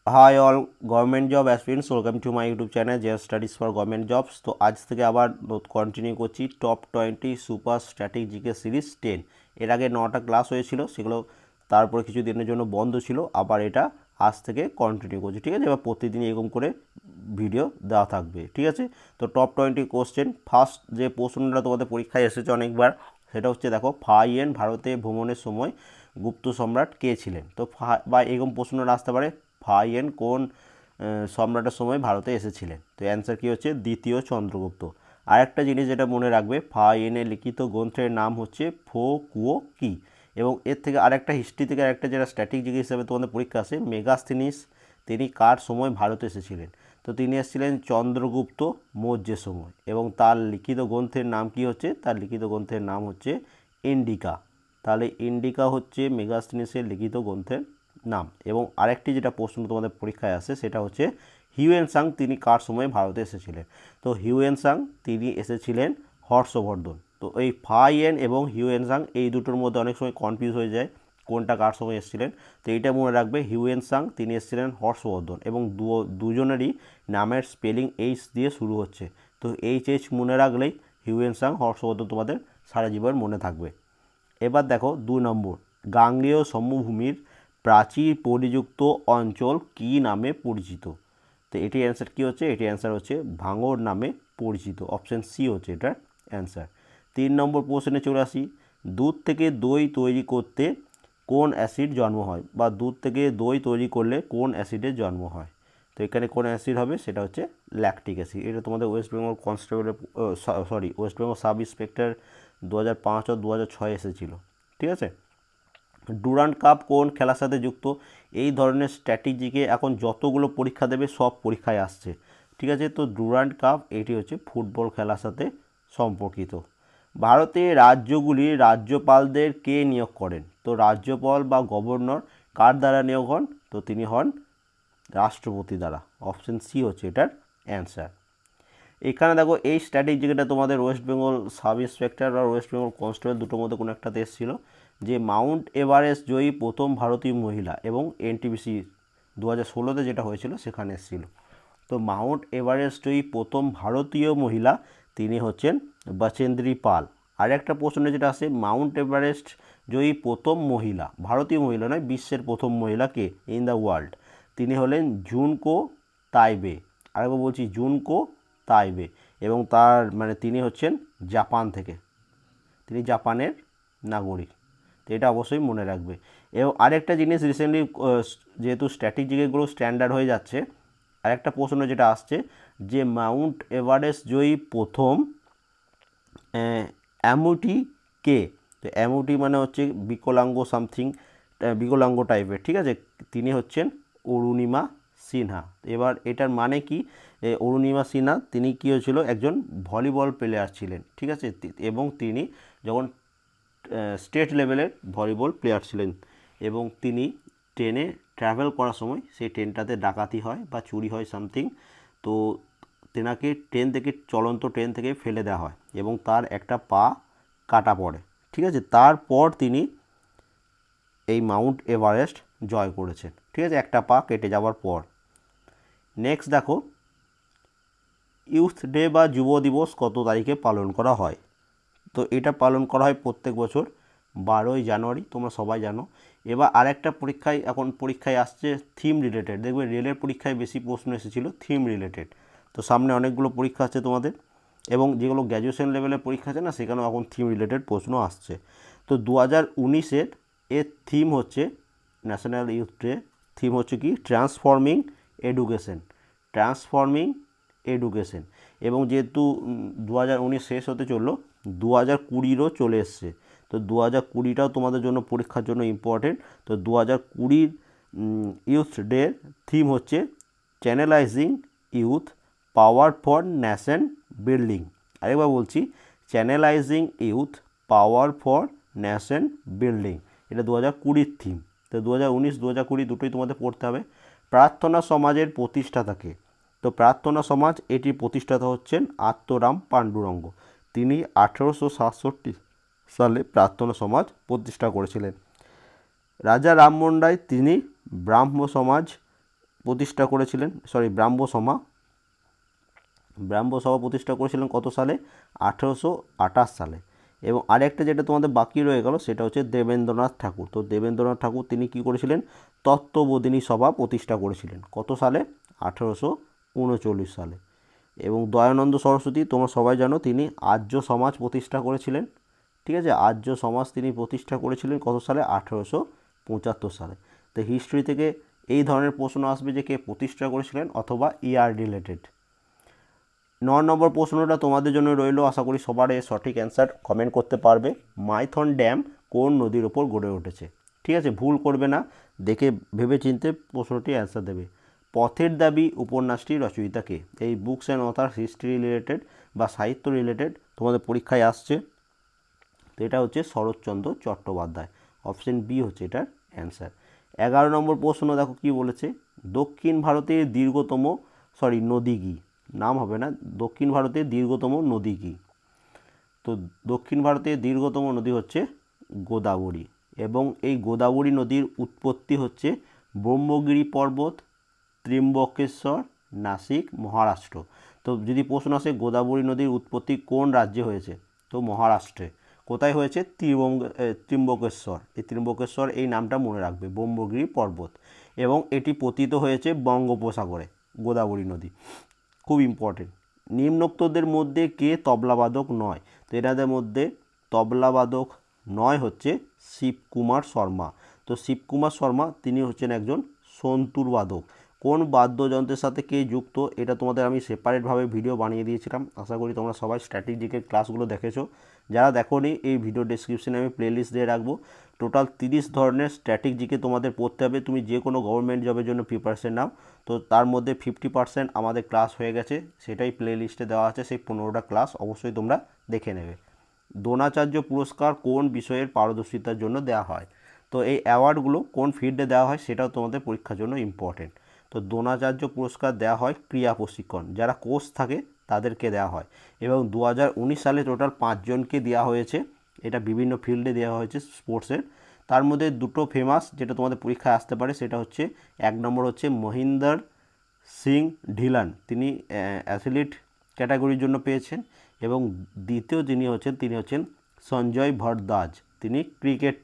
High all government job aspirants welcome to my YouTube channel J studies for government jobs. तो आज থেকে আবার continue করছি top 20 super static GK series 10। এর আগে 9টা ক্লাস হয়েছিল, সেগুলো তারপরে কিছু দিনের জন্য বন্ধ ছিল, আবার এটা আজ থেকে কন্টিনিউ করছি। ঠিক আছে, এবার প্রতিদিন এরকম করে ভিডিও দেওয়া থাকবে। ঠিক আছে, তো টপ 20 কোশ্চেন। ফার্স্ট যে প্রশ্নটা তোমাদের পরীক্ষায় এসেছে অনেকবার, সেটা হচ্ছে দেখো, ফাহিয়েন ভারতে ভ্রমণের সময় গুপ্ত সম্রাট কে ছিলেন? তো বা এরকম প্রশ্নটা আসতে পারে, ফাহিয়েন কোন সম্রাটের সময় ভারতে এসেছিলেন? তো অ্যান্সার কী হচ্ছে? দ্বিতীয় চন্দ্রগুপ্ত। আর একটা জিনিস যেটা মনে রাখবে, ফাহিয়েনের লিখিত গ্রন্থের নাম হচ্ছে ফো কুয়ো কি। এবং এর থেকে আরেকটা হিস্ট্রি থেকে আরেকটা যেটা স্ট্র্যাটেজি হিসেবে তোমাদের পরীক্ষা আসে, মেগাস্থিনিস তিনি কার সময় ভারতে এসেছিলেন? তো তিনি এসেছিলেন চন্দ্রগুপ্ত মৌর্যের সময়। এবং তার লিখিত গ্রন্থের নাম কি হচ্ছে? তার লিখিত গ্রন্থের নাম হচ্ছে ইন্ডিকা। তাহলে ইন্ডিকা হচ্ছে মেগাস্থিনিসের লিখিত গ্রন্থের নাম। এবং আরেকটি যেটা প্রশ্ন তোমাদের পরীক্ষায় আসে, সেটা হচ্ছে হিউয়েন সাং তিনি কার সময় ভারতে এসেছিলেন? তো হিউয়েন সাং তিনি এসেছিলেন হর্ষবর্ধন। তো এই ফাহিয়েন এবং হিউয়েন সাং এই দুটোর মধ্যে অনেক সময় কনফিউজ হয়ে যায় কোনটা কার সময় এসেছিলেন। তো এইটা মনে রাখবে, হিউয়েন সাং তিনি এসেছিলেন হর্ষবর্ধন। এবং দুজনেরই নামের স্পেলিং এইচ দিয়ে শুরু হচ্ছে। তো এইচ মনে রাখলেই হিউয়েন সাং হর্ষবর্ধন তোমাদের সারা জীবন মনে থাকবে। এবার দেখো 2 নম্বর, গাঙ্গেয় সমভূমির প্রাচীর পরিযুক্ত অঞ্চল কি নামে পরিচিত? তো এটি অ্যান্সার কী হচ্ছে? এটি অ্যান্সার হচ্ছে ভাঙড় নামে পরিচিত। অপশান সি হচ্ছে এটার অ্যান্সার। 3 নম্বর প্রশ্নে চলে আসি, দুধ থেকে দই তৈরি করতে কোন অ্যাসিড জন্ম হয়? বা দুধ থেকে দই তৈরি করলে কোন অ্যাসিডের জন্ম হয়? তো এখানে কোন অ্যাসিড হবে? সেটা হচ্ছে ল্যাকটিক অ্যাসিড। এটা তোমাদের ওয়েস্ট বেঙ্গল কনস্টেবলের ওয়েস্ট বেঙ্গল সাব ইন্সপেক্টর 2005 আর 2006 এসেছিল। ঠিক আছে, ডুরান্ড কাপ কোন খেলার সাথে যুক্ত? এই ধরনের স্ট্র্যাটেজিকে এখন যতগুলো পরীক্ষা দেবে সব পরীক্ষায় আসছে। ঠিক আছে, তো ডুরান্ড কাপ এটি হচ্ছে ফুটবল খেলার সাথে সম্পর্কিত। ভারতের রাজ্যগুলির রাজ্যপালদের কে নিয়োগ করেন? তো রাজ্যপাল বা গভর্নর কার দ্বারা নিয়োগ হন? তো তিনি হন রাষ্ট্রপতি দ্বারা। অপশন সি হচ্ছে এটার অ্যান্সার। এখানে দেখো, এই স্ট্র্যাটেজিটা তোমাদের ওয়েস্ট বেঙ্গল সাব ইন্সপেক্টর আর ওয়েস্ট বেঙ্গল কনস্টেবল দুটোর মধ্যে কোনো একটাতে এসেছিল, যে মাউন্ট এভারেস্ট জয়ী প্রথম ভারতীয় মহিলা, এবং এনটিপিসি 2016-তে যেটা হয়েছিল সেখানে এসেছিল। তো মাউন্ট এভারেস্ট জয়ী প্রথম ভারতীয় মহিলা তিনি হচ্ছেন বচেন্দ্রী পাল। আর একটা প্রশ্ন যেটা আসে, মাউন্ট এভারেস্ট জয়ী প্রথম মহিলা, ভারতীয় মহিলা নয়, বিশ্বের প্রথম মহিলা কে ইন দ্য ওয়ার্ল্ড? তিনি হলেন জুনকো তাইবে। আরেকবার বলছি, জুনকো তাইবে। এবং তার মানে তিনি হচ্ছেন জাপান থেকে, তিনি জাপানের নাগরিক। তো এটা অবশ্যই মনে রাখবে। এবং আরেকটা জিনিস রিসেন্টলি, যেহেতু স্ট্র্যাটেজিগুলো স্ট্যান্ডার্ড হয়ে যাচ্ছে, আরেকটা প্রশ্ন যেটা আসছে, যে মাউন্ট এভারেস্ট জয়ী প্রথম অ্যামুটি কে? তো অ্যামুটি মানে হচ্ছে বিকলাঙ্গ সামথিং, বিকলাঙ্গ টাইপের। ঠিক আছে, তিনি হচ্ছেন অরুণিমা সিনহা। এবার এটার মানে কি? অরুণিমা সিনহা তিনি কী হয়েছিল? একজন ভলিবল প্লেয়ার ছিলেন। ঠিক আছে, এবং তিনি যখন স্টেট লেভেলের ভলিবল প্লেয়ার ছিলেন, এবং তিনি ট্রেনে ট্রাভেল করার সময় সেই ট্রেনটাতে ডাকাতি হয় বা চুরি হয় সামথিং। তো তেনাকে চলন্ত ট্রেন থেকে ফেলে দেওয়া হয় এবং তার একটা পা কাটা পড়ে। ঠিক আছে, তারপর তিনি এই মাউন্ট এভারেস্ট জয় করেছেন। ঠিক আছে, একটা পা কেটে যাওয়ার পর। নেক্সট দেখো, ইউথ ডে বা যুব দিবস কত তারিখে পালন করা হয়? তো এটা পালন করা হয় প্রত্যেক বছর 12ই জানুয়ারি, তোমরা সবাই জানো। এবার আরেকটা পরীক্ষায় আসছে থিম রিলেটেড। দেখবে রেলের পরীক্ষায় বেশি প্রশ্ন এসেছিলো থিম রিলেটেড। তো সামনে অনেকগুলো পরীক্ষা আছে তোমাদের, এবং যেগুলো গ্র্যাজুয়েশন লেভেলের পরীক্ষা আছে না, সেখানেও এখন থিম রিলেটেড প্রশ্ন আসছে। তো 2019-এর এর থিম হচ্ছে, ন্যাশনাল ইউথ ডে থিম হচ্ছে কি? Transforming education. Transforming education. এবং যেহেতু 2019 শেষ হতে চললো, 2020-ও চলে এসছে। তো 2020টাও তোমাদের জন্য পরীক্ষার জন্য ইম্পর্টেন্ট। তো 2020 ইউথ ডে থিম হচ্ছে channelising youth power for nation building. আরেকবার বলছি, channelising youth power for nation building. এটা 2020-র থিম। তো 2019, 2020 দুটোই তোমাদের পড়তে হবে। প্রার্থনা সমাজের প্রতিষ্ঠাতাকে? তো প্রার্থনা সমাজ এটির প্রতিষ্ঠাতা হচ্ছেন আত্মরাম পাণ্ডুরঙ্গ। তিনি 1867 সালে প্রার্থনা সমাজ প্রতিষ্ঠা করেছিলেন। রাজা রামমোহন রায় তিনি ব্রাহ্ম সমাজ প্রতিষ্ঠা করেছিলেন, ব্রাহ্ম সভা প্রতিষ্ঠা করেছিলেন কত সালে? 1828 সালে। এবং আরেকটা যেটা তোমাদের বাকি রয়ে গেল সেটা হচ্ছে দেবেন্দ্রনাথ ঠাকুর। তো দেবেন্দ্রনাথ ঠাকুর তিনি কি করেছিলেন? তত্ত্ববোধিনী সভা প্রতিষ্ঠা করেছিলেন কত সালে? 1839 সালে। এবং দয়ানন্দ সরস্বতী তোমরা সবাই জানো তিনি আর্য সমাজ প্রতিষ্ঠা করেছিলেন। ঠিক আছে, আর্য সমাজ তিনি প্রতিষ্ঠা করেছিলেন কত সালে? 1875 সালে। তো হিস্ট্রি থেকে এই ধরনের প্রশ্ন আসবে যে কে প্রতিষ্ঠা করেছিলেন অথবা ইয়ার রিলেটেড। 9 নম্বর প্রশ্নটা তোমাদের জন্য রইল, আশা করি সবার এর সঠিক অ্যান্সার কমেন্ট করতে পারবে। মাইথন ড্যাম কোন নদীর ওপর গড়ে উঠেছে? ঠিক আছে, ভুল করবে না, দেখে ভেবে চিনতে প্রশ্নটি অ্যান্সার দেবে। পথের দাবি উপন্যাসটি রচয়িতা কে? এই books and other history related বা সাহিত্য রিলেটেড তোমাদের পরীক্ষায় আসছে। তো এটা হচ্ছে শরৎচন্দ্র চট্টোপাধ্যায়। অপশন বি হচ্ছে এটার অ্যান্সার। 11 নম্বর প্রশ্ন দেখো কি বলেছে, দক্ষিণ ভারতের দীর্ঘতম নদী কি? নাম হবে না, দক্ষিণ ভারতের দীর্ঘতম নদী কি? তো দক্ষিণ ভারতের দীর্ঘতম নদী হচ্ছে গোদাবরী। এবং এই গোদাবরী নদীর উৎপত্তি হচ্ছে ব্রহ্মগিরি পর্বত, ত্রিম্বকেশ্বর, নাসিক, মহারাষ্ট্র। তো যদি প্রশ্ন আসে গোদাবরী নদীর উৎপত্তি কোন রাজ্যে হয়েছে, তো মহারাষ্ট্রে। কোথায় হয়েছে? ত্রিম্বকেশ্বর। এই ত্রিম্বকেশ্বর এই নামটা মনে রাখবে, ব্রহ্মগিরি পর্বত। এবং এটি পতিত হয়েছে বঙ্গোপসাগরে, গোদাবরী নদী, খুব ইম্পর্টেন্ট। নিম্নোক্তদের মধ্যে কে তবলাবাদক নয়? তো এনাদের মধ্যে তবলাবাদক নয় হচ্ছে শিবকুমার শর্মা। তো শিবকুমার শর্মা তিনি হচ্ছেন একজন সন্তুর বাদক। কোন বাদ্যযন্ত্রের সাথে কে যুক্ত এটা তোমাদের আমি সেপারেটভাবে ভিডিও বানিয়ে দিয়েছিলাম, আশা করি তোমরা সবাই স্ট্র্যাটেজিকের ক্লাসগুলো দেখেছো। যারা দেখোনি এই ভিডিও ডেসক্রিপশনে আমি প্লেলিস্ট দিয়ে রাখবো। টোটাল 30 ধরনের স্ট্র্যাটেজিকে তোমাদের পড়তে হবে। তুমি যে কোনো গভর্নমেন্ট জবের জন্য প্রিপারেশন নাও, তো তার মধ্যে 50% আমাদের ক্লাস হয়ে গেছে, সেটাই প্লেলিস্টে দেওয়া আছে। সেই 15টা ক্লাস অবশ্যই তোমরা দেখে নেবে। দ্রোণাচার্য পুরস্কার কোন বিষয়ের পারদর্শিতার জন্য দেওয়া হয়? তো এই অ্যাওয়ার্ডগুলো কোন ফিল্ডে দেওয়া হয় সেটাও তোমাদের পরীক্ষার জন্য ইম্পর্টেন্ট। তো দ্রোণাচার্য পুরস্কার দেওয়া হয় ক্রীড়া প্রশিক্ষণ, যারা কোচ থাকে তাদেরকে দেওয়া হয়। এবং 2019 সালে টোটাল 5 জনকে দেওয়া হয়েছে, এটা বিভিন্ন ফিল্ডে দেওয়া হয়েছে স্পোর্টসের। তার মধ্যে দুটো ফেমাস যেটা তোমাদের পরীক্ষায় আসতে পারে, সেটা হচ্ছে 1 নম্বর হচ্ছে মহিন্দর সিং ঢিলান, তিনি অ্যাথলিট ক্যাটাগরির জন্য পেয়েছেন। এবং দ্বিতীয় যিনি হচ্ছেন তিনি হচ্ছেন সঞ্জয় ভরদ্বাজ, তিনি ক্রিকেট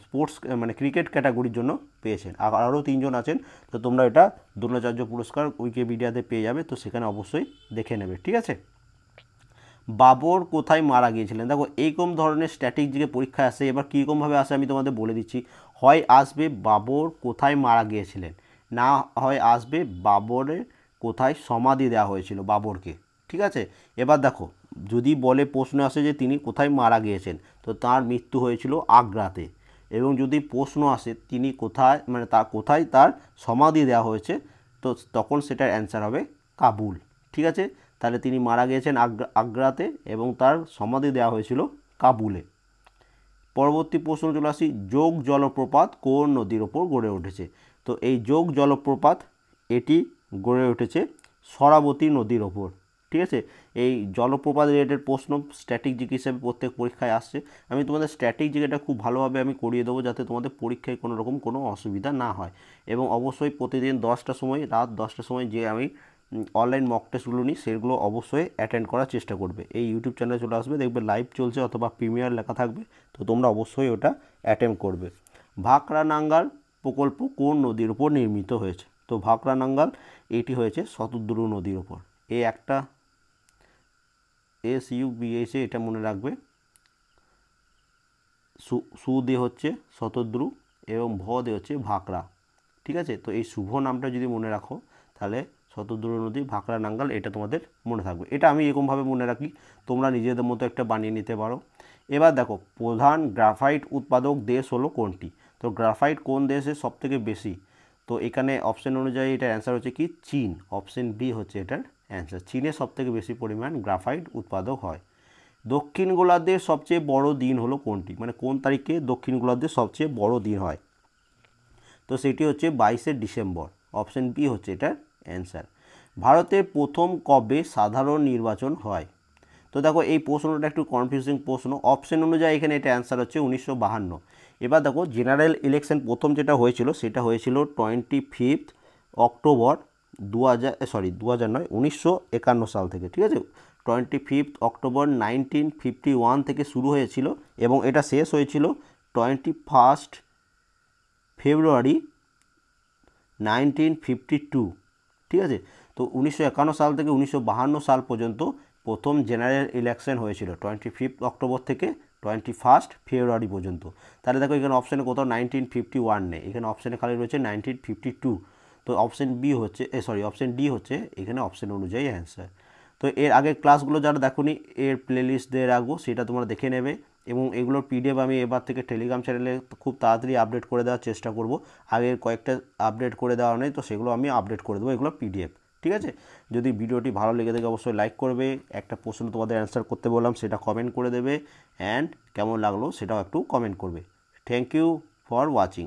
স্পোর্টস ক্রিকেট ক্যাটাগরির জন্য পেয়েছেন। আরও 3 জন আছেন। তো তোমরা এটা দ্রোণাচার্য পুরস্কার উইকিপিডিয়াতে পেয়ে যাবে, তো সেখানে অবশ্যই দেখে নেবে। ঠিক আছে, বাবর কোথায় মারা গিয়েছিলেন? দেখো এইরকম ধরনের স্ট্র্যাটেজিকে পরীক্ষায় আসে। এবার কীরকমভাবে আসে আমি তোমাদের বলে দিচ্ছি। হয় আসবে বাবর কোথায় মারা গিয়েছিলেন, না হয় আসবে বাবরের কোথায় সমাধি দেওয়া হয়েছিল বাবরকে। ঠিক আছে, এবার দেখো যদি বলে প্রশ্ন আসে যে তিনি কোথায় মারা গিয়েছেন, তো তার মৃত্যু হয়েছিল আগ্রাতে। এবং যদি প্রশ্ন আসে তিনি কোথায় কোথায় তার সমাধি দেওয়া হয়েছে, তো তখন সেটার অ্যান্সার হবে কাবুল। ঠিক আছে, তাহলে তিনি মারা গিয়েছেন আগ্রাতে এবং তার সমাধি দেওয়া হয়েছিল কাবুলে। পরবর্তী প্রশ্ন চলে আসি, যোগ জলপ্রপাত কোন নদীর ওপর গড়ে উঠেছে? তো এই যোগ জলপ্রপাত এটি গড়ে উঠেছে সরাবতী নদীর ওপর। ঠিক আছে, এই জলপ্রপাত রিলেটেড প্রশ্ন স্ট্র্যাটেজিক হিসেবে প্রত্যেক পরীক্ষায় আসছে। আমি তোমাদের স্ট্র্যাটেজিক এটা খুব ভালোভাবে আমি করিয়ে দেবো, যাতে তোমাদের পরীক্ষায় কোনো রকম কোনো অসুবিধা না হয়। এবং অবশ্যই প্রতিদিন 10টার সময়, রাত 10টার সময় যে আমি অনলাইন মক টেস্টগুলো নিই সেগুলো অবশ্যই অ্যাটেন্ড করার চেষ্টা করবে। এই ইউটিউব চ্যানেলে চলে আসবে, দেখবে লাইভ চলছে অথবা প্রিমিয়ার লেখা থাকবে, তো তোমরা অবশ্যই ওটা অ্যাটেন্ড করবে। ভাকরা নাঙ্গাল প্রকল্প কোন নদীর উপর নির্মিত হয়েছে? তো ভাকরা নাঙ্গাল এটি হয়েছে শতদ্রু নদীর ওপর। এই একটা SUBH এটা মনে রাখবে, সু দিয়ে হচ্ছে শতদ্রু এবং ভ দিয়ে হচ্ছে ভাকরা। ঠিক আছে, তো এই শুভ নামটা যদি মনে রাখো তাহলে শতদ্রু নদী, ভাকরা নাঙ্গাল এটা তোমাদের মনে থাকবে। এটা আমি এরকমভাবে মনে রাখি, তোমরা নিজেদের মতো একটা বানিয়ে নিতে পারো। এবার দেখো প্রধান গ্রাফাইট উৎপাদক দেশ হলো কোনটি? তো গ্রাফাইট কোন দেশে সবথেকে বেশি? তো এখানে অপশন অনুযায়ী এটার অ্যান্সার হচ্ছে কি চীন। অপশন বি হচ্ছে এটার অ্যান্সার, চীনে সবথেকে বেশি পরিমাণ গ্রাফাইট উৎপাদক হয়। দক্ষিণ গোলার্ধের সবচেয়ে বড় দিন হলো কোনটি? কোন তারিখে দক্ষিণ গোলার্ধের সবচেয়ে বড় দিন হয়? তো সেটি হচ্ছে 22শে ডিসেম্বর। অপশন বি হচ্ছে এটার অ্যান্সার। ভারতে প্রথম কবে সাধারণ নির্বাচন হয়? তো দেখো এই প্রশ্নটা একটু কনফিউজিং প্রশ্ন। অপশন অনুযায়ী এখানে এটা অ্যান্সার হচ্ছে 1952। এবার দেখো জেনারেল ইলেকশন প্রথম যেটা হয়েছিল সেটা হয়েছিল 25 অক্টোবর 1951 সাল থেকে, ঠিক আছে। 25 অক্টোবর 1951 থেকে শুরু হয়েছিল এবং এটা শেষ হয়েছিল 21 ফেব্রুয়ারি 1952, ঠিক আছে। তো 1951 সাল থেকে 1952 সাল পর্যন্ত প্রথম জেনারেল ইলেকশন হয়েছিল 25 অক্টোবর থেকে 21 ফেব্রুয়ারি পর্যন্ত। তাহলে দেখো এখানে অপশানে কোথাও 1951 নেই, এখানে অপশানে খালি রয়েছে 1952। তো অপশান বি হচ্ছে অপশান ডি হচ্ছে এখানে অপশান অনুযায়ী অ্যান্সার। তো এর আগের ক্লাসগুলো যারা দেখোনি এর প্লেলিস্ট দিয়ে রাখবো, সেটা তোমরা দেখে নেবে। এবং এগুলোর পিডিএফ আমি এবার থেকে টেলিগ্রাম চ্যানেলে খুব তাড়াতাড়ি আপডেট করে দেওয়ার চেষ্টা করব। আগের কয়েকটা আপডেট করে দেওয়া নেই, তো সেগুলো আমি আপডেট করে দেবো, এগুলো পিডিএফ, ঠিক আছে। যদি ভিডিওটি ভালো লেগে থাকে অবশ্যই লাইক করবে, একটা প্রশ্ন তোমাদের অ্যান্সার করতে বললাম সেটা কমেন্ট করে দেবে, অ্যান্ড কেমন লাগলো সেটাও একটু কমেন্ট করবে। Thank you for watching.